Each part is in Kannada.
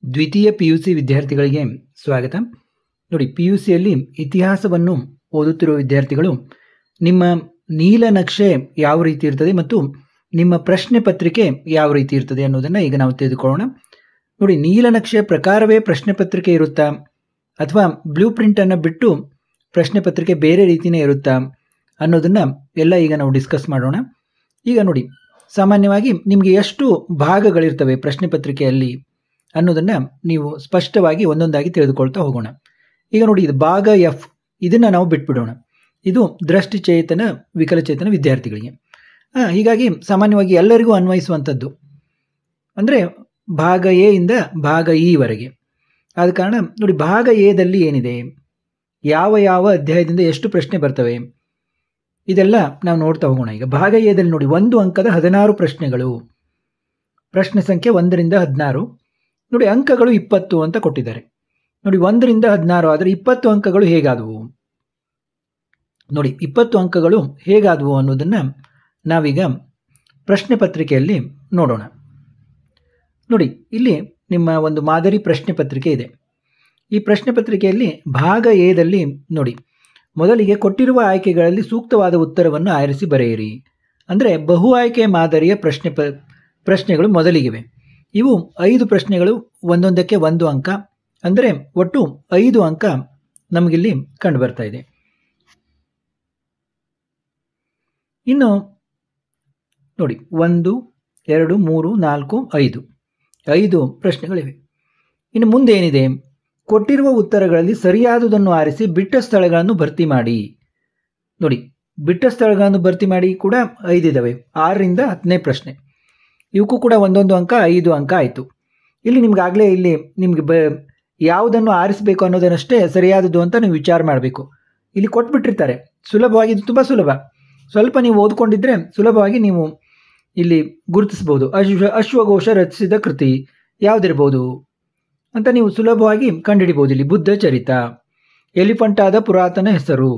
ದ್ವಿತೀಯ PUC ವಿದ್ಯಾರ್ಥಿಗಳಿಗೆ ಸ್ವಾಗತ. ನೋಡಿ, PUCಯಲ್ಲಿ ಇತಿಹಾಸವನ್ನು ಓದುತ್ತಿರುವ ವಿದ್ಯಾರ್ಥಿಗಳು ನಿಮ್ಮ ನೀಲನಕ್ಷೆ ಯಾವ ರೀತಿ ಇರ್ತದೆ ಮತ್ತು ನಿಮ್ಮ ಪ್ರಶ್ನೆ ಪತ್ರಿಕೆ ಯಾವ ರೀತಿ ಇರ್ತದೆ ಅನ್ನೋದನ್ನು ಈಗ ನಾವು ತಿಳಿದುಕೊಳ್ಳೋಣ. ನೋಡಿ, ನೀಲನಕ್ಷೆ ಪ್ರಕಾರವೇ ಪ್ರಶ್ನೆ ಪತ್ರಿಕೆ ಇರುತ್ತಾ ಅಥವಾ ಬ್ಲೂ ಪ್ರಿಂಟನ್ನು ಬಿಟ್ಟು ಪ್ರಶ್ನೆ ಪತ್ರಿಕೆ ಬೇರೆ ರೀತಿಯೇ ಇರುತ್ತಾ ಅನ್ನೋದನ್ನು ಎಲ್ಲ ಈಗ ನಾವು ಡಿಸ್ಕಸ್ ಮಾಡೋಣ. ಈಗ ನೋಡಿ, ಸಾಮಾನ್ಯವಾಗಿ ನಿಮಗೆ ಎಷ್ಟು ಭಾಗಗಳಿರ್ತವೆ ಪ್ರಶ್ನೆ ಪತ್ರಿಕೆಯಲ್ಲಿ ಅನ್ನೋದನ್ನು ನೀವು ಸ್ಪಷ್ಟವಾಗಿ ಒಂದೊಂದಾಗಿ ತಿಳಿದುಕೊಳ್ತಾ ಹೋಗೋಣ. ಈಗ ನೋಡಿ, ಇದು ಭಾಗ ಎಫ್, ಇದನ್ನು ನಾವು ಬಿಟ್ಬಿಡೋಣ. ಇದು ದೃಷ್ಟಿಚೇತನ ವಿಕಲಚೇತನ ವಿದ್ಯಾರ್ಥಿಗಳಿಗೆ. ಹೀಗಾಗಿ ಸಾಮಾನ್ಯವಾಗಿ ಎಲ್ಲರಿಗೂ ಅನ್ವಯಿಸುವಂಥದ್ದು ಅಂದರೆ ಭಾಗ ಎ ಇಂದ ಭಾಗ ಇವರೆಗೆ. ಆದ ಕಾರಣ ನೋಡಿ, ಭಾಗ ಎದಲ್ಲಿ ಏನಿದೆ, ಯಾವ ಯಾವ ಅಧ್ಯಾಯದಿಂದ ಎಷ್ಟು ಪ್ರಶ್ನೆ ಬರ್ತವೆ ಇದೆಲ್ಲ ನಾವು ನೋಡ್ತಾ ಹೋಗೋಣ. ಈಗ ಭಾಗ ಎದಲ್ಲಿ ನೋಡಿ, 1 ಅಂಕದ 16 ಪ್ರಶ್ನೆಗಳು, ಪ್ರಶ್ನೆ ಸಂಖ್ಯೆ 1 ರಿಂದ 16. ನೋಡಿ, ಅಂಕಗಳು 20 ಅಂತ ಕೊಟ್ಟಿದ್ದಾರೆ. ನೋಡಿ, 1 ರಿಂದ 16 ಆದರೆ 20 ಅಂಕಗಳು ಹೇಗಾದವು? ನೋಡಿ, 20 ಅಂಕಗಳು ಹೇಗಾದವು ಅನ್ನೋದನ್ನು ನಾವೀಗ ಪ್ರಶ್ನೆ ಪತ್ರಿಕೆಯಲ್ಲಿ ನೋಡೋಣ. ನೋಡಿ, ಇಲ್ಲಿ ನಿಮ್ಮ ಒಂದು ಮಾದರಿ ಪ್ರಶ್ನೆ ಪತ್ರಿಕೆ ಇದೆ. ಈ ಪ್ರಶ್ನೆ ಪತ್ರಿಕೆಯಲ್ಲಿ ಭಾಗ ಎದಲ್ಲಿ ನೋಡಿ, ಮೊದಲಿಗೆ ಕೊಟ್ಟಿರುವ ಆಯ್ಕೆಗಳಲ್ಲಿ ಸೂಕ್ತವಾದ ಉತ್ತರವನ್ನು ಆರಿಸಿ ಬರೆಯಿರಿ. ಅಂದರೆ ಬಹು ಆಯ್ಕೆ ಮಾದರಿಯ ಪ್ರಶ್ನೆಗಳು ಮೊದಲಿಗಿವೆ. ಇವು 5 ಪ್ರಶ್ನೆಗಳು, ಒಂದೊಂದಕ್ಕೆ 1 ಅಂಕ, ಅಂದರೆ ಒಟ್ಟು 5 ಅಂಕ ನಮಗಿಲ್ಲಿ ಕಂಡು ಬರ್ತಾ ಇದೆ. ಇನ್ನು ನೋಡಿ, 1 2 3 4 5 ಪ್ರಶ್ನೆಗಳಿವೆ. ಇನ್ನು ಮುಂದೆ ಏನಿದೆ, ಕೊಟ್ಟಿರುವ ಉತ್ತರಗಳಲ್ಲಿ ಸರಿಯಾದುದನ್ನು ಆರಿಸಿ ಬಿಟ್ಟ ಸ್ಥಳಗಳನ್ನು ಭರ್ತಿ ಮಾಡಿ. ನೋಡಿ, ಬಿಟ್ಟ ಸ್ಥಳಗಳನ್ನು ಭರ್ತಿ ಮಾಡಿ ಕೂಡ 5 ಇದ್ದಾವೆ. 6 ರಿಂದ 10ನೇ ಪ್ರಶ್ನೆ, ಇವಕ್ಕೂ ಕೂಡ 1 ಅಂಕ, 5 ಅಂಕ ಆಯಿತು. ಇಲ್ಲಿ ನಿಮ್ಗಾಗಲೇ ಇಲ್ಲಿ ನಿಮಗೆ ಯಾವುದನ್ನು ಆರಿಸಬೇಕು ಅನ್ನೋದನ್ನಷ್ಟೇ ಸರಿಯಾದದ್ದು ಅಂತ ನೀವು ವಿಚಾರ ಮಾಡಬೇಕು. ಇಲ್ಲಿ ಕೊಟ್ಬಿಟ್ಟಿರ್ತಾರೆ ಸುಲಭವಾಗಿ, ಇದು ತುಂಬ ಸುಲಭ. ಸ್ವಲ್ಪ ನೀವು ಓದ್ಕೊಂಡಿದ್ರೆ ಸುಲಭವಾಗಿ ನೀವು ಇಲ್ಲಿ ಗುರುತಿಸ್ಬೋದು. ಅಶ್ವಘೋಷ ರಚಿಸಿದ ಕೃತಿ ಯಾವುದಿರ್ಬೋದು ಅಂತ ನೀವು ಸುಲಭವಾಗಿ ಕಂಡುಹಿಡಿಬೋದು. ಇಲ್ಲಿ ಬುದ್ಧ ಚರಿತ, ಎಲಿಫಂಟಾದ ಪುರಾತನ ಹೆಸರು.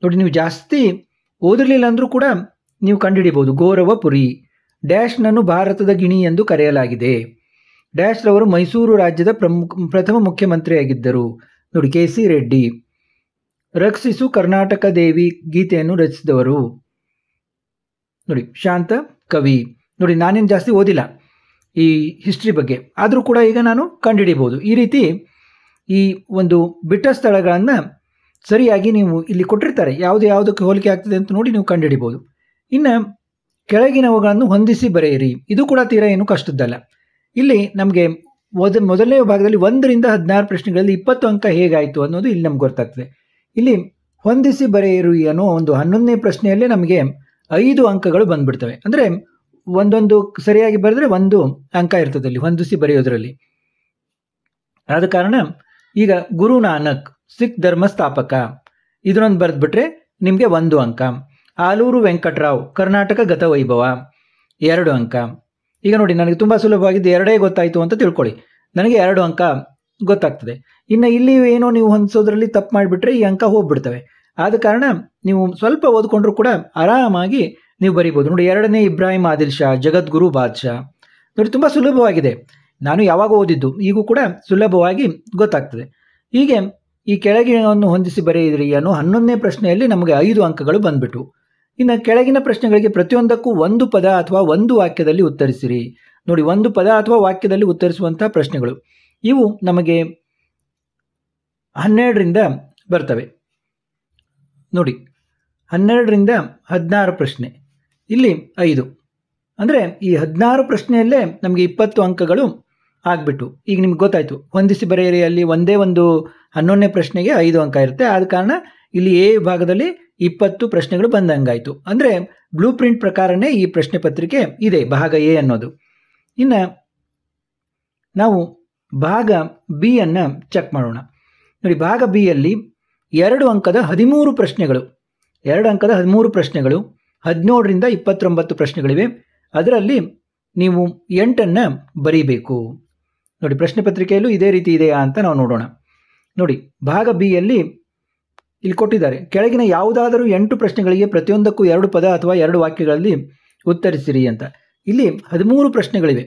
ನೋಡಿ, ನೀವು ಜಾಸ್ತಿ ಓದಿರಲಿಲ್ಲ ಅಂದರೂ ಕೂಡ ನೀವು ಕಂಡುಹಿಡಿಬೋದು. ಗೌರವಪುರಿ, ಡ್ಯಾಶ್ನನ್ನು ಭಾರತದ ಗಿಣಿ ಎಂದು ಕರೆಯಲಾಗಿದೆ. ಡ್ಯಾಶ್ ರವರು ಮೈಸೂರು ರಾಜ್ಯದ ಪ್ರಥಮ ಮುಖ್ಯಮಂತ್ರಿಯಾಗಿದ್ದರು. ನೋಡಿ, KC ರೆಡ್ಡಿ. ರಕ್ಷಿಸು ಕರ್ನಾಟಕ ದೇವಿ ಗೀತೆಯನ್ನು ರಚಿಸಿದವರು. ನೋಡಿ, ಶಾಂತ ಕವಿ. ನೋಡಿ, ನಾನೇನು ಜಾಸ್ತಿ ಓದಿಲ್ಲ ಈ ಹಿಸ್ಟ್ರಿ ಬಗ್ಗೆ, ಆದರೂ ಕೂಡ ಈಗ ನಾನು ಕಂಡುಹಿಡಿಬೋದು. ಈ ರೀತಿ ಈ ಒಂದು ಬಿಟ್ಟ ಸ್ಥಳಗಳನ್ನು ಸರಿಯಾಗಿ ನೀವು ಇಲ್ಲಿ ಕೊಟ್ಟಿರ್ತಾರೆ, ಯಾವುದಕ್ಕೆ ಹೋಲಿಕೆ ಆಗ್ತದೆ ಅಂತ ನೋಡಿ ನೀವು ಕಂಡುಹಿಡಿಬೋದು. ಇನ್ನು ಕೆಳಗಿನವುಗಳನ್ನು ಹೊಂದಿಸಿ ಬರೆಯಿರಿ. ಇದು ಕೂಡ ತೀರಾ ಏನು ಕಷ್ಟದ್ದಲ್ಲ. ಇಲ್ಲಿ ನಮಗೆ ಮೊದಲನೇ ಭಾಗದಲ್ಲಿ 1 ರಿಂದ 16 ಪ್ರಶ್ನೆಗಳಲ್ಲಿ 20 ಅಂಕ ಹೇಗಾಯಿತು ಅನ್ನೋದು ಇಲ್ಲಿ ನಮ್ಗೆ ಗೊತ್ತಾಗ್ತದೆ. ಇಲ್ಲಿ ಹೊಂದಿಸಿ ಬರೆಯಿರಿ ಅನ್ನೋ ಒಂದು 11ನೇ ಪ್ರಶ್ನೆಯಲ್ಲೇ ನಮಗೆ 5 ಅಂಕಗಳು ಬಂದ್ಬಿಡ್ತವೆ. ಅಂದರೆ ಒಂದೊಂದು ಸರಿಯಾಗಿ ಬರೆದ್ರೆ 1 ಅಂಕ ಇರ್ತದೆ ಇಲ್ಲಿ ಹೊಂದಿಸಿ ಬರೆಯೋದ್ರಲ್ಲಿ. ಆದ ಕಾರಣ ಈಗ ಗುರು ನಾನಕ್, ಸಿಖ್ ಧರ್ಮ ಸ್ಥಾಪಕ, ಇದನ್ನೊಂದು ಬರೆದ್ಬಿಟ್ರೆ ನಿಮಗೆ 1 ಅಂಕ. ಆಲೂರು ವೆಂಕಟರಾವ್, ಕರ್ನಾಟಕ ಗತವೈಭವ, 2 ಅಂಕ. ಈಗ ನೋಡಿ, ನನಗೆ ತುಂಬ ಸುಲಭವಾಗಿದ್ದು 2 ಗೊತ್ತಾಯಿತು ಅಂತ ತಿಳ್ಕೊಳ್ಳಿ, ನನಗೆ 2 ಅಂಕ ಗೊತ್ತಾಗ್ತದೆ. ಇನ್ನು ಇಲ್ಲಿ ಏನೋ ನೀವು ಹೊಂದಿಸೋದ್ರಲ್ಲಿ ತಪ್ಪು ಮಾಡಿಬಿಟ್ರೆ ಈ ಅಂಕ ಹೋಗ್ಬಿಡ್ತವೆ. ಆದ ಕಾರಣ ನೀವು ಸ್ವಲ್ಪ ಓದ್ಕೊಂಡ್ರೂ ಕೂಡ ಆರಾಮಾಗಿ ನೀವು ಬರೀಬೋದು. ನೋಡಿ, 2ನೇ ಇಬ್ರಾಹಿಂ ಆದಿಲ್ ಶಾ, ಜಗದ್ಗುರು ಬಾದ್ಶಾ. ನೋಡಿ, ತುಂಬ ಸುಲಭವಾಗಿದೆ. ನಾನು ಯಾವಾಗ ಓದಿದ್ದು, ಈಗೂ ಕೂಡ ಸುಲಭವಾಗಿ ಗೊತ್ತಾಗ್ತದೆ. ಹೀಗೆ ಈ ಕೆಳಗಿನವನ್ನು ಹೊಂದಿಸಿ ಬರೆಯಿರಿ ಅನ್ನೋ 11ನೇ ಪ್ರಶ್ನೆಯಲ್ಲಿ ನಮಗೆ 5 ಅಂಕಗಳು ಬಂದ್ಬಿಟ್ಟು. ಇನ್ನು ಕೆಳಗಿನ ಪ್ರಶ್ನೆಗಳಿಗೆ ಪ್ರತಿಯೊಂದಕ್ಕೂ 1 ಪದ ಅಥವಾ 1 ವಾಕ್ಯದಲ್ಲಿ ಉತ್ತರಿಸಿರಿ. ನೋಡಿ, 1 ಪದ ಅಥವಾ ವಾಕ್ಯದಲ್ಲಿ ಉತ್ತರಿಸುವಂಥ ಪ್ರಶ್ನೆಗಳು ಇವು ನಮಗೆ 12 ರಿಂದ ಬರ್ತವೆ. ನೋಡಿ, 12 ರಿಂದ 16 ಪ್ರಶ್ನೆ, ಇಲ್ಲಿ 5. ಅಂದರೆ ಈ 16 ಪ್ರಶ್ನೆಯಲ್ಲೇ ನಮಗೆ 20 ಅಂಕಗಳು ಆಗಿಬಿಟ್ಟು. ಈಗ ನಿಮ್ಗೆ ಗೊತ್ತಾಯಿತು, ಹೊಂದಿಸಿ ಬರೆಯಿರಿ ಅಲ್ಲಿ ಒಂದೇ ಒಂದು 11ನೇ ಪ್ರಶ್ನೆಗೆ 5 ಅಂಕ ಇರುತ್ತೆ. ಆದ ಕಾರಣ ಇಲ್ಲಿ ಎ ಭಾಗದಲ್ಲಿ 20 ಪ್ರಶ್ನೆಗಳು ಬಂದಂಗಾಯಿತು. ಅಂದರೆ ಬ್ಲೂ ಪ್ರಿಂಟ್ ಪ್ರಕಾರನೇ ಈ ಪ್ರಶ್ನೆ ಪತ್ರಿಕೆ ಇದೆ, ಭಾಗ ಎ ಅನ್ನೋದು. ಇನ್ನು ನಾವು ಭಾಗ ಬಿ ಅನ್ನು ಚೆಕ್ ಮಾಡೋಣ. ನೋಡಿ, ಭಾಗ ಬಿ ಯಲ್ಲಿ 2 ಅಂಕದ 13 ಪ್ರಶ್ನೆಗಳು, 2 ಅಂಕದ 13 ಪ್ರಶ್ನೆಗಳು, 17 ರಿಂದ 29 ಪ್ರಶ್ನೆಗಳಿವೆ. ಅದರಲ್ಲಿ ನೀವು 8 ಬರೀಬೇಕು. ನೋಡಿ, ಪ್ರಶ್ನೆ ಪತ್ರಿಕೆಯಲ್ಲೂ ಇದೇ ರೀತಿ ಇದೆಯಾ ಅಂತ ನಾವು ನೋಡೋಣ. ನೋಡಿ, ಭಾಗ ಬಿ ಯಲ್ಲಿ ಇಲ್ಲಿ ಕೊಟ್ಟಿದ್ದಾರೆ, ಕೆಳಗಿನ ಯಾವುದಾದರೂ 8 ಪ್ರಶ್ನೆಗಳಿಗೆ ಪ್ರತಿಯೊಂದಕ್ಕೂ 2 ಪದ ಅಥವಾ 2 ವಾಕ್ಯಗಳಲ್ಲಿ ಉತ್ತರಿಸಿರಿ ಅಂತ. ಇಲ್ಲಿ 13 ಪ್ರಶ್ನೆಗಳಿವೆ.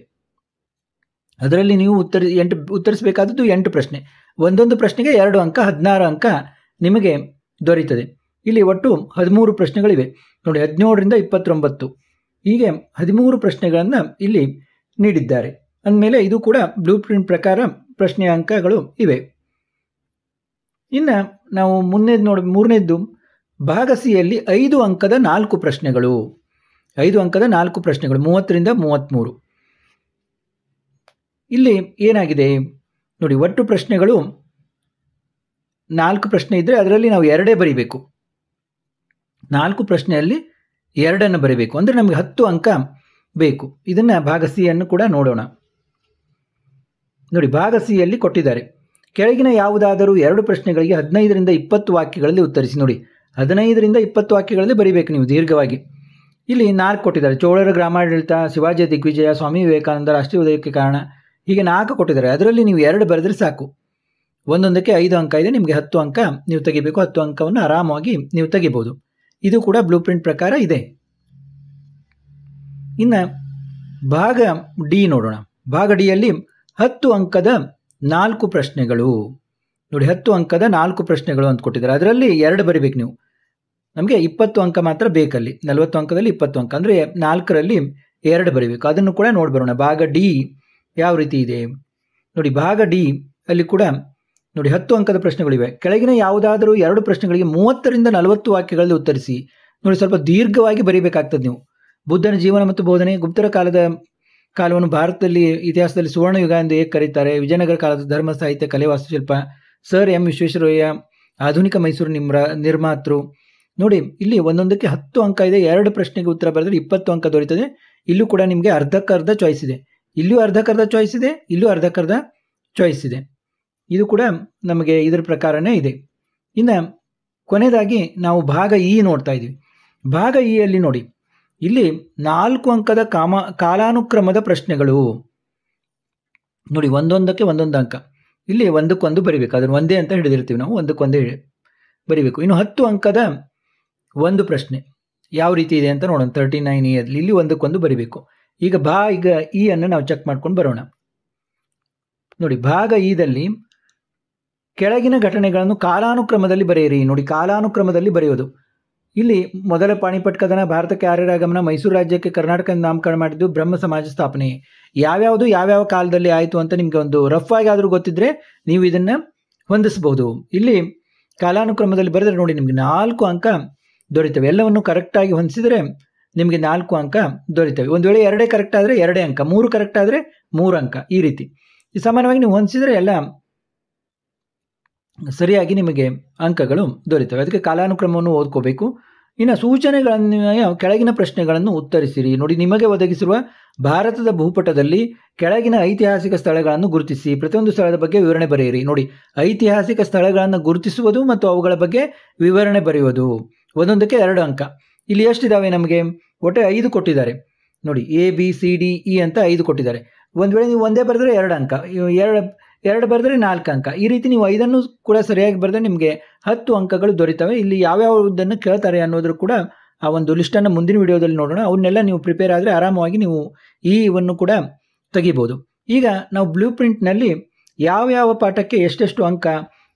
ಅದರಲ್ಲಿ ನೀವು ಉತ್ತರಿಸಬೇಕಾದದ್ದು 8 ಪ್ರಶ್ನೆ. ಒಂದೊಂದು ಪ್ರಶ್ನೆಗೆ 2 ಅಂಕ, 16 ಅಂಕ ನಿಮಗೆ ದೊರೆಯುತ್ತದೆ. ಇಲ್ಲಿ ಒಟ್ಟು 13 ಪ್ರಶ್ನೆಗಳಿವೆ ನೋಡಿ. 17ರಿಂದ 29 ಹೀಗೆ 13 ಪ್ರಶ್ನೆಗಳನ್ನು ಇಲ್ಲಿ ನೀಡಿದ್ದಾರೆ. ಅಂದಮೇಲೆ ಇದು ಕೂಡ ಬ್ಲೂ ಪ್ರಿಂಟ್ ಪ್ರಕಾರ ಪ್ರಶ್ನೆಯ ಅಂಕಗಳು ಇವೆ. ಇನ್ನು ನಾವು ಮೂರನೇದ್ದು ಭಾಗ ಸಿಯಲ್ಲಿ 5 ಅಂಕದ 4 ಪ್ರಶ್ನೆಗಳು. 5 ಅಂಕದ 4 ಪ್ರಶ್ನೆಗಳು 30ರಿಂದ 33. ಇಲ್ಲಿ ಏನಾಗಿದೆ ನೋಡಿ, ಒಟ್ಟು ಪ್ರಶ್ನೆಗಳು 4 ಪ್ರಶ್ನೆ ಇದ್ದರೆ ಅದರಲ್ಲಿ ನಾವು 2 ಬರೀಬೇಕು. 4 ಪ್ರಶ್ನೆಯಲ್ಲಿ 2 ಬರೀಬೇಕು ಅಂದರೆ ನಮಗೆ 10 ಅಂಕ ಬೇಕು. ಇದನ್ನು ಭಾಗ ಸಿಯನ್ನು ಕೂಡ ನೋಡೋಣ. ನೋಡಿ, ಭಾಗ ಸಿಯಲ್ಲಿ ಕೊಟ್ಟಿದ್ದಾರೆ, ಕೆಳಗಿನ ಯಾವುದಾದರೂ 2 ಪ್ರಶ್ನೆಗಳಿಗೆ 15ರಿಂದ 20 ವಾಕ್ಯಗಳಲ್ಲಿ ಉತ್ತರಿಸಿ. ನೋಡಿ, 15ರಿಂದ 20 ವಾಕ್ಯಗಳಲ್ಲಿ ಬರೀಬೇಕು ನೀವು ದೀರ್ಘವಾಗಿ. ಇಲ್ಲಿ 4 ಕೊಟ್ಟಿದ್ದಾರೆ. ಚೋಳರ ಗ್ರಾಮಾಡಳಿತ, ಶಿವಾಜಿಯ ದಿಗ್ವಿಜಯ, ಸ್ವಾಮಿ ವಿವೇಕಾನಂದ, ರಾಷ್ಟ್ರೀಯ ಉದಯಕ್ಕೆ ಕಾರಣ, ಹೀಗೆ 4 ಕೊಟ್ಟಿದ್ದಾರೆ. ಅದರಲ್ಲಿ ನೀವು 2 ಬರೆದರೆ ಸಾಕು. ಒಂದೊಂದಕ್ಕೆ 5 ಅಂಕ ಇದೆ, ನಿಮಗೆ 10 ಅಂಕ ನೀವು ತೆಗಿಬೇಕು. 10 ಅಂಕವನ್ನು ಆರಾಮಾಗಿ ನೀವು ತೆಗಿಬೋದು. ಇದು ಕೂಡ ಬ್ಲೂ ಪ್ರಿಂಟ್ ಪ್ರಕಾರ ಇದೆ. ಇನ್ನು ಭಾಗ ಡಿ ನೋಡೋಣ. ಭಾಗ ಡಿಯಲ್ಲಿ 10 ಅಂಕದ 4 ಪ್ರಶ್ನೆಗಳು. ನೋಡಿ, 10 ಅಂಕದ 4 ಪ್ರಶ್ನೆಗಳು ಅಂತ ಕೊಟ್ಟಿದ್ದಾರೆ. ಅದರಲ್ಲಿ 2 ಬರಿಬೇಕು ನೀವು. ನಮಗೆ 20 ಅಂಕ ಮಾತ್ರ ಬೇಕಲ್ಲಿ. 40 ಅಂಕದಲ್ಲಿ 20 ಅಂಕ ಅಂದರೆ 4ರಲ್ಲಿ 2 ಬರಿಬೇಕು. ಅದನ್ನು ಕೂಡ ನೋಡ್ಬರೋಣ. ಭಾಗ ಡಿ ಯಾವ ರೀತಿ ಇದೆ ನೋಡಿ. ಭಾಗ ಡಿ ಅಲ್ಲಿ ಕೂಡ ನೋಡಿ 10 ಅಂಕದ ಪ್ರಶ್ನೆಗಳಿವೆ. ಕೆಳಗಿನ ಯಾವುದಾದರೂ 2 ಪ್ರಶ್ನೆಗಳಿಗೆ 30ರಿಂದ 40 ವಾಕ್ಯಗಳಲ್ಲಿ ಉತ್ತರಿಸಿ. ನೋಡಿ, ಸ್ವಲ್ಪ ದೀರ್ಘವಾಗಿ ಬರೀಬೇಕಾಗ್ತದೆ ನೀವು. ಬುದ್ಧನ ಜೀವನ ಮತ್ತು ಬೋಧನೆ, ಗುಪ್ತರ ಕಾಲವನ್ನು ಭಾರತದಲ್ಲಿ ಇತಿಹಾಸದಲ್ಲಿ ಸುವರ್ಣಯುಗ ಎಂದು ಏಕೆ ಕರೀತಾರೆ, ವಿಜಯನಗರ ಕಾಲದ ಧರ್ಮ ಸಾಹಿತ್ಯ, ಕಲೆ, ವಾಸ್ತುಶಿಲ್ಪ, ಸರ್ ಎಂ ವಿಶ್ವೇಶ್ವರಯ್ಯ, ಆಧುನಿಕ ಮೈಸೂರು ನಿರ್ಮಾತೃ. ನೋಡಿ, ಇಲ್ಲಿ ಒಂದೊಂದಕ್ಕೆ 10 ಅಂಕ ಇದೆ. 2 ಪ್ರಶ್ನೆಗೆ ಉತ್ತರ ಬರೆದರೆ 20 ಅಂಕ ದೊರೀತದೆ. ಇಲ್ಲೂ ಕೂಡ ನಿಮಗೆ ಅರ್ಧಕ್ಕರ್ಧ ಚಾಯ್ಸ್ ಇದೆ. ಇಲ್ಲೂ ಅರ್ಧಕ್ಕರ್ಧ ಚಾಯ್ಸ್ ಇದೆ, ಇಲ್ಲೂ ಅರ್ಧಕ್ಕರ್ಧ ಚಾಯ್ಸ್ ಇದೆ. ಇದು ಕೂಡ ನಮಗೆ ಇದರ ಪ್ರಕಾರನೇ ಇದೆ. ಇನ್ನು ಕೊನೆಯದಾಗಿ ನಾವು ಭಾಗ ಇ ನೋಡ್ತಾ ಇದ್ದೀವಿ. ಭಾಗ ಇ ಅಲ್ಲಿ ನೋಡಿ, ಇಲ್ಲಿ 4 ಅಂಕದ ಕಾಲಾನುಕ್ರಮದ ಪ್ರಶ್ನೆಗಳು. ನೋಡಿ, ಒಂದೊಂದಕ್ಕೆ 1 ಅಂಕ. ಇಲ್ಲಿ ಒಂದಕ್ಕೊಂದು ಬರಿಬೇಕು. ಅದನ್ನು ಒಂದೇ ಅಂತ ಹಿಡಿದಿರ್ತೀವಿ ನಾವು, ಒಂದಕ್ಕೊಂದೇ ಬರಿಬೇಕು. ಇನ್ನು 10 ಅಂಕದ 1 ಪ್ರಶ್ನೆ ಯಾವ ರೀತಿ ಇದೆ ಅಂತ ನೋಡೋಣ. 39 ಅಲ್ಲಿ ಇಲ್ಲಿ ಒಂದಕ್ಕೊಂದು ಬರಿಬೇಕು. ಈಗ ಇ ಅನ್ನು ನಾವು ಚೆಕ್ ಮಾಡ್ಕೊಂಡು ಬರೋಣ. ನೋಡಿ, ಭಾಗ ಇದಲ್ಲಿ ಕೆಳಗಿನ ಘಟನೆಗಳನ್ನು ಕಾಲಾನುಕ್ರಮದಲ್ಲಿ ಬರೆಯಿರಿ. ನೋಡಿ, ಕಾಲಾನುಕ್ರಮದಲ್ಲಿ ಬರೆಯೋದು. ಇಲ್ಲಿ ಮೊದಲ ಪಾಣಿಪಟ್ ಕದನ, ಭಾರತಕ್ಕೆ ಆರ್ಯರ ಆಗಮನ, ಮೈಸೂರು ರಾಜ್ಯಕ್ಕೆ ಕರ್ನಾಟಕ ನಾಮಕರಣ ಮಾಡಿದ್ದು, ಬ್ರಹ್ಮ ಸಮಾಜ ಸ್ಥಾಪನೆ, ಯಾವ್ಯಾವ ಕಾಲದಲ್ಲಿ ಆಯಿತು ಅಂತ ನಿಮಗೆ ಒಂದು ರಫ್ ಆಗಿ ಆದರೂ ಗೊತ್ತಿದ್ರೆ ನೀವು ಇದನ್ನು ಹೊಂದಿಸಬಹುದು. ಇಲ್ಲಿ ಕಾಲಾನುಕ್ರಮದಲ್ಲಿ ಬರೆದರೆ ನೋಡಿ ನಿಮಗೆ 4 ಅಂಕ ದೊರೀತವೆ. ಎಲ್ಲವನ್ನು ಕರೆಕ್ಟಾಗಿ ಹೊಂದಿಸಿದರೆ ನಿಮಗೆ 4 ಅಂಕ ದೊರೀತವೆ. ಒಂದು ವೇಳೆ 2 ಕರೆಕ್ಟ್ ಆದರೆ 2 ಅಂಕ, 3 ಕರೆಕ್ಟ್ ಆದರೆ 3 ಅಂಕ. ಈ ರೀತಿ ಸಮಾನವಾಗಿ ನೀವು ಹೊಂದಿಸಿದರೆ ಎಲ್ಲ ಸರಿಯಾಗಿ ನಿಮಗೆ ಅಂಕಗಳು ದೊರೀತವೆ. ಅದಕ್ಕೆ ಕಾಲಾನುಕ್ರಮವನ್ನು ಓದ್ಕೋಬೇಕು. ಇನ್ನು ಸೂಚನೆಗಳನ್ನು ಕೆಳಗಿನ ಪ್ರಶ್ನೆಗಳನ್ನು ಉತ್ತರಿಸಿರಿ. ನೋಡಿ, ನಿಮಗೆ ಒದಗಿಸಿರುವ ಭಾರತದ ಭೂಪಟದಲ್ಲಿ ಕೆಳಗಿನ ಐತಿಹಾಸಿಕ ಸ್ಥಳಗಳನ್ನು ಗುರುತಿಸಿ. ಪ್ರತಿಯೊಂದು ಸ್ಥಳದ ಬಗ್ಗೆ ವಿವರಣೆ ಬರೆಯಿರಿ. ನೋಡಿ, ಐತಿಹಾಸಿಕ ಸ್ಥಳಗಳನ್ನು ಗುರುತಿಸುವುದು ಮತ್ತು ಅವುಗಳ ಬಗ್ಗೆ ವಿವರಣೆ ಬರೆಯುವುದು. ಒಂದೊಂದಕ್ಕೆ 2 ಅಂಕ. ಇಲ್ಲಿ ಎಷ್ಟಿದ್ದಾವೆ ನಮಗೆ? ಒಟ್ಟು 5 ಕೊಟ್ಟಿದ್ದಾರೆ. ನೋಡಿ, ABCDE ಅಂತ 5 ಕೊಟ್ಟಿದ್ದಾರೆ. ಒಂದು ವೇಳೆ ನೀವು ಒಂದೇ ಬರೆದರೆ 2 ಅಂಕ, 2 ಬರೆದರೆ 4 ಅಂಕ. ಈ ರೀತಿ ನೀವು 5ಅನ್ನು ಕೂಡ ಸರಿಯಾಗಿ ಬರೆದರೆ ನಿಮಗೆ 10 ಅಂಕಗಳು ದೊರೀತವೆ. ಇಲ್ಲಿ ಯಾವ್ಯಾವುದನ್ನು ಕೇಳ್ತಾರೆ ಅನ್ನೋದ್ರ ಕೂಡ ಆ ಒಂದು ಲಿಸ್ಟನ್ನು ಮುಂದಿನ ವಿಡಿಯೋದಲ್ಲಿ ನೋಡೋಣ. ಅವನ್ನೆಲ್ಲ ನೀವು ಪ್ರಿಪೇರ್ ಆದರೆ ಆರಾಮವಾಗಿ ನೀವು ಇವನ್ನು ಕೂಡ ತೆಗಿಬೋದು. ಈಗ ನಾವು ಬ್ಲೂ ಪ್ರಿಂಟ್ನಲ್ಲಿ ಯಾವ ಪಾಠಕ್ಕೆ ಎಷ್ಟೆಷ್ಟು ಅಂಕ,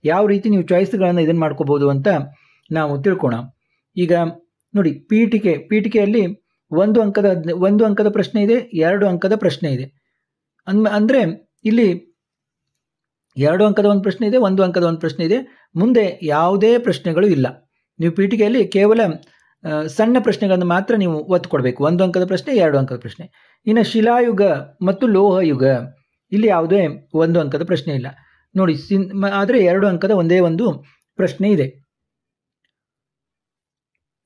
ಯಾವ ರೀತಿ ನೀವು ಚಾಯ್ಸ್ಗಳನ್ನು ಇದನ್ನು ಮಾಡ್ಕೋಬೋದು ಅಂತ ನಾವು ತಿಳ್ಕೋಣ. ಈಗ ನೋಡಿ, ಪೀಠಿಕೆಯಲ್ಲಿ 1 ಅಂಕದ ಪ್ರಶ್ನೆ ಇದೆ, 2 ಅಂಕದ ಪ್ರಶ್ನೆ ಇದೆ. ಅಂದರೆ ಇಲ್ಲಿ 2 ಅಂಕದ 1 ಪ್ರಶ್ನೆ ಇದೆ, 1 ಅಂಕದ 1 ಪ್ರಶ್ನೆ ಇದೆ. ಮುಂದೆ ಯಾವುದೇ ಪ್ರಶ್ನೆಗಳು ಇಲ್ಲ. ನೀವು ಪೀಠಿಕೆಯಲ್ಲಿ ಕೇವಲ ಸಣ್ಣ ಪ್ರಶ್ನೆಗಳನ್ನು ಮಾತ್ರ ನೀವು ಒತ್ತು ಕೊಡಬೇಕು. 1 ಅಂಕದ ಪ್ರಶ್ನೆ, 2 ಅಂಕದ ಪ್ರಶ್ನೆ. ಇನ್ನು ಶಿಲಾಯುಗ ಮತ್ತು ಲೋಹಯುಗ ಇಲ್ಲಿ ಯಾವುದೇ 1 ಅಂಕದ ಪ್ರಶ್ನೆ ಇಲ್ಲ ನೋಡಿ. ಆದರೆ 2 ಅಂಕದ ಒಂದೇ ಒಂದು ಪ್ರಶ್ನೆ ಇದೆ.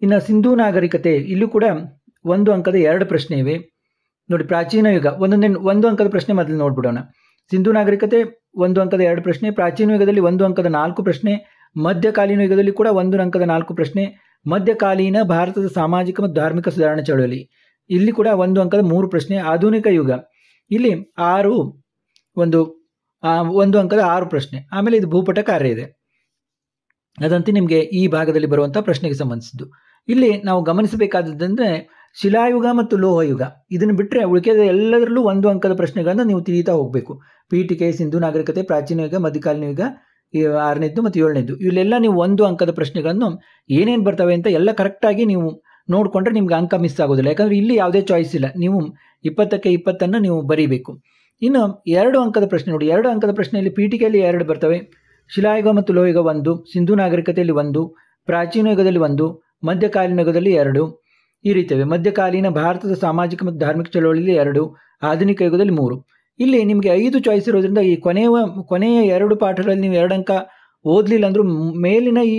ಇನ್ನು ಸಿಂಧೂ ನಾಗರಿಕತೆ, ಇಲ್ಲೂ ಕೂಡ 1 ಅಂಕದ 2 ಪ್ರಶ್ನೆ ಇವೆ ನೋಡಿ. ಪ್ರಾಚೀನ ಯುಗ 1 ಅಂಕದ ಪ್ರಶ್ನೆ ಮೊದಲು ನೋಡ್ಬಿಡೋಣ. ಸಿಂಧೂ ನಾಗರಿಕತೆ 1 ಅಂಕದ 2 ಪ್ರಶ್ನೆ, ಪ್ರಾಚೀನ ಯುಗದಲ್ಲಿ 1 ಅಂಕದ 4 ಪ್ರಶ್ನೆ, ಮಧ್ಯಕಾಲೀನ ಯುಗದಲ್ಲಿ ಕೂಡ 1 ಅಂಕದ 4 ಪ್ರಶ್ನೆ, ಮಧ್ಯಕಾಲೀನ ಭಾರತದ ಸಾಮಾಜಿಕ ಮತ್ತು ಧಾರ್ಮಿಕ ಸುಧಾರಣಾ ಚಳವಳಿ ಇಲ್ಲಿ ಕೂಡ 1 ಅಂಕದ 3 ಪ್ರಶ್ನೆ, ಆಧುನಿಕ ಯುಗ ಇಲ್ಲಿ 1 ಅಂಕದ 6 ಪ್ರಶ್ನೆ. ಆಮೇಲೆ ಇದು ಭೂಪಟ ಕಾರ್ಯ ಇದೆ. ಅದಂತೆ ನಿಮಗೆ ಈ ಭಾಗದಲ್ಲಿ ಬರುವಂಥ ಪ್ರಶ್ನೆಗೆ ಸಂಬಂಧಿಸಿದ್ದು. ಇಲ್ಲಿ ನಾವು ಗಮನಿಸಬೇಕಾದದ್ದಂದರೆ ಶಿಲಾಯುಗ ಮತ್ತು ಲೋಹಯುಗ ಇದನ್ನು ಬಿಟ್ಟರೆ ಉಳಿಕೆದ ಎಲ್ಲದರಲ್ಲೂ 1 ಅಂಕದ ಪ್ರಶ್ನೆಗಳನ್ನು ನೀವು ತಿಳಿತಾ ಹೋಗಬೇಕು. ಪೀಠಿಕೆ, ಸಿಂಧು ನಾಗರಿಕತೆ, ಪ್ರಾಚೀನ ಯುಗ, ಮಧ್ಯಕಾಲೀನ ಯುಗ, 6ನೇದು ಮತ್ತು 7ನೇದು ಇವೆಲ್ಲ ನೀವು 1 ಅಂಕದ ಪ್ರಶ್ನೆಗಳನ್ನು ಏನೇನು ಬರ್ತವೆ ಅಂತ ಎಲ್ಲ ಕರೆಕ್ಟಾಗಿ ನೀವು ನೋಡಿಕೊಂಡ್ರೆ ನಿಮ್ಗೆ ಅಂಕ ಮಿಸ್ ಆಗೋದಿಲ್ಲ. ಯಾಕಂದರೆ ಇಲ್ಲಿ ಯಾವುದೇ ಚಾಯ್ಸ್ ಇಲ್ಲ, ನೀವು 20ಕ್ಕೆ 20 ನೀವು ಬರೀಬೇಕು. ಇನ್ನು 2 ಅಂಕದ ಪ್ರಶ್ನೆ ನೋಡಿ, 2 ಅಂಕದ ಪ್ರಶ್ನೆಯಲ್ಲಿ ಪೀಠಿಕೆಯಲ್ಲಿ 2 ಬರ್ತವೆ, ಶಿಲಾಯುಗ ಮತ್ತು ಲೋಹಯುಗ 1, ಸಿಂಧು ನಾಗರಿಕತೆಯಲ್ಲಿ 1, ಪ್ರಾಚೀನ ಯುಗದಲ್ಲಿ 1, ಮಧ್ಯಕಾಲೀನ ಯುಗದಲ್ಲಿ 2 ಈ ರೀತಿವೆ. ಮಧ್ಯಕಾಲೀನ ಭಾರತದ ಸಾಮಾಜಿಕ ಮತ್ತು ಧಾರ್ಮಿಕ ಚಳವಳಿಯಲ್ಲಿ 2, ಆಧುನಿಕ ಯುಗದಲ್ಲಿ 3. ಇಲ್ಲಿ ನಿಮಗೆ 5 ಚಾಯ್ಸ್ ಇರೋದ್ರಿಂದ ಈ ಕೊನೆಯ 2 ಪಾಠಗಳಲ್ಲಿ ನೀವು 2 ಅಂಕ ಓದಲಿಲ್ಲ ಅಂದರೂ ಮೇಲಿನ ಈ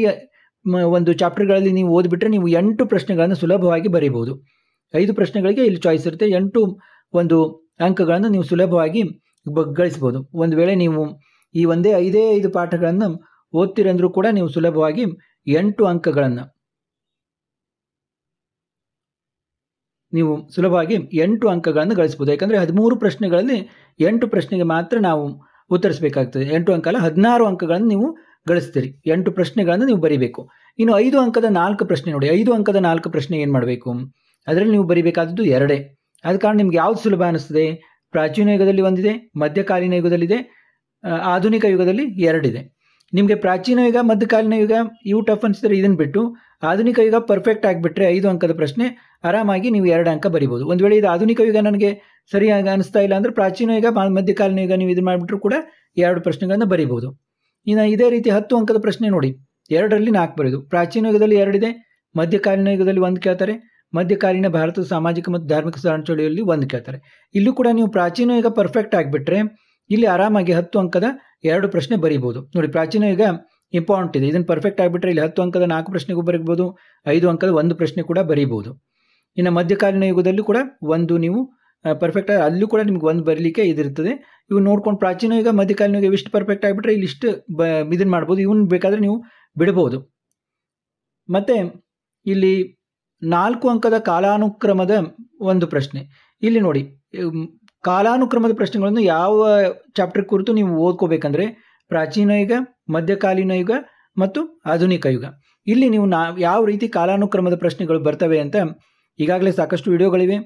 ಒಂದು ಚಾಪ್ಟರ್ಗಳಲ್ಲಿ ನೀವು ಓದಿಬಿಟ್ರೆ ನೀವು 8 ಪ್ರಶ್ನೆಗಳನ್ನು ಸುಲಭವಾಗಿ ಬರೀಬಹುದು. 5 ಪ್ರಶ್ನೆಗಳಿಗೆ ಇಲ್ಲಿ ಚಾಯ್ಸ್ ಇರುತ್ತೆ, 8 ಒಂದು ಅಂಕಗಳನ್ನು ನೀವು ಸುಲಭವಾಗಿ ಗಳಿಸ್ಬೋದು. ಒಂದು ವೇಳೆ ನೀವು ಈ ಒಂದೇ 5 ಪಾಠಗಳನ್ನು ಓದ್ತಿರಂದ್ರೂ ಕೂಡ ನೀವು ಸುಲಭವಾಗಿ 8 ಅಂಕಗಳನ್ನು ಗಳಿಸ್ಬೋದು. ಯಾಕಂದರೆ 13 ಪ್ರಶ್ನೆಗಳಲ್ಲಿ 8 ಪ್ರಶ್ನೆಗೆ ಮಾತ್ರ ನಾವು ಉತ್ತರಿಸಬೇಕಾಗ್ತದೆ. 8 ಅಂಕ ಅಲ್ಲ, 16 ಅಂಕಗಳನ್ನು ನೀವು ಗಳಿಸ್ತೀರಿ. 8 ಪ್ರಶ್ನೆಗಳನ್ನು ನೀವು ಬರೀಬೇಕು. ಇನ್ನು 5 ಅಂಕದ 4 ಪ್ರಶ್ನೆ ನೋಡಿ, 5 ಅಂಕದ 4 ಪ್ರಶ್ನೆ ಏನು ಮಾಡಬೇಕು, ಅದರಲ್ಲಿ ನೀವು ಬರೀಬೇಕಾದದ್ದು 2. ಆದ ಕಾರಣ ನಿಮ್ಗೆ ಯಾವ್ದು ಸುಲಭ ಅನ್ನಿಸ್ತದೆ? ಪ್ರಾಚೀನ ಯುಗದಲ್ಲಿ 1 ಇದೆ, ಮಧ್ಯಕಾಲೀನ ಯುಗದಲ್ಲಿದೆ, ಆಧುನಿಕ ಯುಗದಲ್ಲಿ 2 ಇದೆ. ನಿಮಗೆ ಪ್ರಾಚೀನ ಯುಗ, ಮಧ್ಯಕಾಲೀನ ಯುಗ ಇವು ಟಫ್ ಅನಿಸಿದ್ರೆ ಇದನ್ನು ಬಿಟ್ಟು ಆಧುನಿಕ ಯುಗ ಪರ್ಫೆಕ್ಟ್ ಆಗಿಬಿಟ್ರೆ 5 ಅಂಕದ ಪ್ರಶ್ನೆ ಆರಾಮಾಗಿ ನೀವು 2 ಅಂಕ ಬರಿಬೋದು. ಒಂದು ವೇಳೆ ಇದು ಆಧುನಿಕ ಯುಗ ನನಗೆ ಸರಿಯಾಗಿ ಅನಿಸ್ತಾ ಇಲ್ಲ ಅಂದರೆ ಪ್ರಾಚೀನ ಯುಗ, ಮಧ್ಯಕಾಲೀನ ಯುಗ ನೀವು ಇದು ಮಾಡಿಬಿಟ್ರೂ ಕೂಡ 2 ಪ್ರಶ್ನೆಗಳನ್ನು ಬರಿಬೋದು. ಇನ್ನು ಇದೇ ರೀತಿ 10 ಅಂಕದ ಪ್ರಶ್ನೆ ನೋಡಿ, 2ರಲ್ಲಿ 4 ಬರೆಯೋದು. ಪ್ರಾಚೀನ ಯುಗದಲ್ಲಿ 2 ಇದೆ, ಮಧ್ಯಕಾಲೀನ ಯುಗದಲ್ಲಿ 1 ಕೇಳ್ತಾರೆ, ಮಧ್ಯಕಾಲೀನ ಭಾರತದ ಸಾಮಾಜಿಕ ಮತ್ತು ಧಾರ್ಮಿಕ ಚಳವಳಿಯಲ್ಲಿ 1 ಕೇಳ್ತಾರೆ. ಇಲ್ಲೂ ಕೂಡ ನೀವು ಪ್ರಾಚೀನ ಯುಗ ಪರ್ಫೆಕ್ಟ್ ಆಗಿಬಿಟ್ರೆ ಇಲ್ಲಿ ಆರಾಮಾಗಿ 10 ಅಂಕದ 2 ಪ್ರಶ್ನೆ ಬರೀಬೋದು. ನೋಡಿ, ಪ್ರಾಚೀನ ಯುಗ ಇಂಪಾರ್ಟೆಂಟ್ ಇದೆ, ಇದನ್ನು ಪರ್ಫೆಕ್ಟ್ ಆಗಿಬಿಟ್ರೆ ಇಲ್ಲಿ 10 ಅಂಕದ 4 ಪ್ರಶ್ನೆಗೂ ಬರೀಬೋದು, 5 ಅಂಕದ 1 ಪ್ರಶ್ನೆ ಕೂಡ ಬರೀಬೋದು. ಇನ್ನು ಮಧ್ಯಕಾಲೀನ ಯುಗದಲ್ಲೂ ಕೂಡ 1 ನೀವು ಪರ್ಫೆಕ್ಟ್ ಆಗಿ ಅಲ್ಲೂ ಕೂಡ ನಿಮ್ಗೆ 1 ಬರಲಿಕ್ಕೆ ಇದಿರ್ತದೆ. ಇವು ನೋಡ್ಕೊಂಡು ಪ್ರಾಚೀನ ಯುಗ, ಮಧ್ಯಕಾಲೀನ ಯುಗ ಇಷ್ಟು ಪರ್ಫೆಕ್ಟ್ ಆಗಿಬಿಟ್ರೆ ಇಲ್ಲಿ ಇಷ್ಟು ಇದನ್ನು ಮಾಡ್ಬೋದು. ಇವನ್ನ ಬೇಕಾದರೆ ನೀವು ಬಿಡ್ಬೋದು. ಮತ್ತು ಇಲ್ಲಿ 4 ಅಂಕದ ಕಾಲಾನುಕ್ರಮದ 1 ಪ್ರಶ್ನೆ. ಇಲ್ಲಿ ನೋಡಿ, ಕಾಲಾನುಕ್ರಮದ ಪ್ರಶ್ನೆಗಳನ್ನು ಯಾವ ಚಾಪ್ಟರ್ ಕುರಿತು ನೀವು ಓದ್ಕೋಬೇಕಂದ್ರೆ ಪ್ರಾಚೀನ ಯುಗ, ಮಧ್ಯಕಾಲೀನ ಯುಗ ಮತ್ತು ಆಧುನಿಕ ಯುಗ. ಇಲ್ಲಿ ನೀವು ಯಾವ ರೀತಿ ಕಾಲಾನುಕ್ರಮದ ಪ್ರಶ್ನೆಗಳು ಬರ್ತವೆ ಅಂತ ಈಗಾಗಲೇ ಸಾಕಷ್ಟು ವಿಡಿಯೋಗಳಿವೆ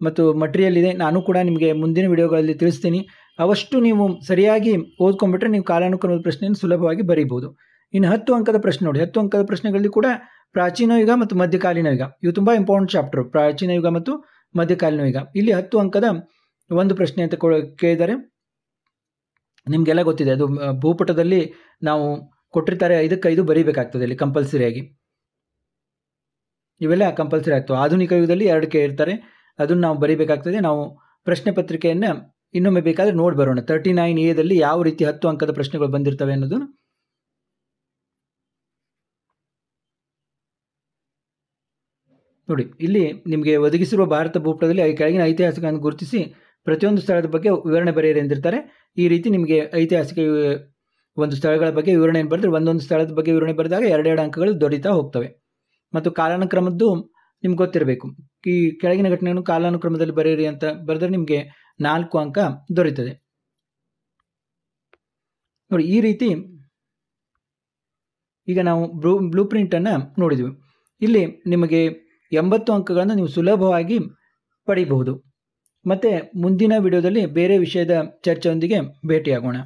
ಮತ್ತು ಮಟೀರಿಯಲ್ ಇದೆ. ನಾನು ಕೂಡ ನಿಮಗೆ ಮುಂದಿನ ವಿಡಿಯೋಗಳಲ್ಲಿ ತಿಳಿಸ್ತೀನಿ. ಅವಷ್ಟು ನೀವು ಸರಿಯಾಗಿ ಓದ್ಕೊಂಡ್ಬಿಟ್ರೆ ನೀವು ಕಾಲಾನುಕ್ರಮದ ಪ್ರಶ್ನೆಯನ್ನು ಸುಲಭವಾಗಿ ಬರೀಬೋದು. ಇನ್ನು 10 ಅಂಕದ ಪ್ರಶ್ನೆ ನೋಡಿ, 10 ಅಂಕದ ಪ್ರಶ್ನೆಗಳಲ್ಲಿ ಕೂಡ ಪ್ರಾಚೀನ ಯುಗ ಮತ್ತು ಮಧ್ಯಕಾಲೀನ ಯುಗ ಇವು ತುಂಬ ಇಂಪಾರ್ಟೆಂಟ್ ಚಾಪ್ಟರ್. ಪ್ರಾಚೀನ ಯುಗ ಮತ್ತು ಮಧ್ಯಕಾಲೀನ ಯುಗ ಇಲ್ಲಿ 10 ಅಂಕದ 1 ಪ್ರಶ್ನೆ ಅಂತ ಕೇಳಿದ್ದಾರೆ. ನಿಮಗೆಲ್ಲ ಗೊತ್ತಿದೆ, ಅದು ಭೂಪಟದಲ್ಲಿ ನಾವು ಕೊಟ್ಟಿರ್ತಾರೆ, 5ಕ್ಕೆ 5 ಬರೀಬೇಕಾಗ್ತದೆ ಇಲ್ಲಿ ಕಂಪಲ್ಸರಿಯಾಗಿ. ಇವೆಲ್ಲ ಕಂಪಲ್ಸರಿ ಆಗ್ತವೆ. ಆಧುನಿಕ ಯುಗದಲ್ಲಿ 2 ಕೇಳಿರ್ತಾರೆ, ಅದನ್ನು ನಾವು ಬರೀಬೇಕಾಗ್ತದೆ. ನಾವು ಪ್ರಶ್ನೆ ಪತ್ರಿಕೆಯನ್ನು ಇನ್ನೊಮ್ಮೆ ಬೇಕಾದರೆ ನೋಡಿ ಬರೋಣ. 39A ಯಾವ ರೀತಿ 10 ಅಂಕದ ಪ್ರಶ್ನೆಗಳು ಬಂದಿರ್ತವೆ ಅನ್ನೋದು. ನೋಡಿ, ಇಲ್ಲಿ ನಿಮಗೆ ಒದಗಿಸಿರುವ ಭಾರತ ಭೂಪಟದಲ್ಲಿ ಕೆಳಗಿನ ಐತಿಹಾಸಿಕವನ್ನು ಗುರುತಿಸಿ ಪ್ರತಿಯೊಂದು ಸ್ಥಳದ ಬಗ್ಗೆ ವಿವರಣೆ ಬರೆಯಿರಿ ಎಂದಿರ್ತಾರೆ. ಈ ರೀತಿ ನಿಮಗೆ ಐತಿಹಾಸಿಕ ಒಂದು ಸ್ಥಳಗಳ ಬಗ್ಗೆ ವಿವರಣೆಯನ್ನು ಬರೆದ್ರೆ ಒಂದೊಂದು ಸ್ಥಳದ ಬಗ್ಗೆ ವಿವರಣೆ ಬರೆದಾಗ 2 ಅಂಕಗಳು ದೊರೀತಾ ಹೋಗ್ತವೆ. ಮತ್ತು ಕಾಲಾನುಕ್ರಮದ್ದು ನಿಮ್ಗೆ ಗೊತ್ತಿರಬೇಕು. ಈ ಕೆಳಗಿನ ಘಟನೆಯನ್ನು ಕಾಲಾನುಕ್ರಮದಲ್ಲಿ ಬರೆಯಿರಿ ಅಂತ ಬರೆದ್ರೆ ನಿಮಗೆ 4 ಅಂಕ ದೊರೀತದೆ. ನೋಡಿ, ಈ ರೀತಿ ಈಗ ನಾವು ಬ್ಲೂ ಪ್ರಿಂಟನ್ನು ನೋಡಿದ್ವಿ. ಇಲ್ಲಿ ನಿಮಗೆ 80 ಅಂಕಗಳನ್ನು ನೀವು ಸುಲಭವಾಗಿ ಪಡಿಬಹುದು. ಮತ್ತು ಮುಂದಿನ ವಿಡಿಯೋದಲ್ಲಿ ಬೇರೆ ವಿಷಯದ ಚರ್ಚೆಯೊಂದಿಗೆ ಭೇಟಿಯಾಗೋಣ.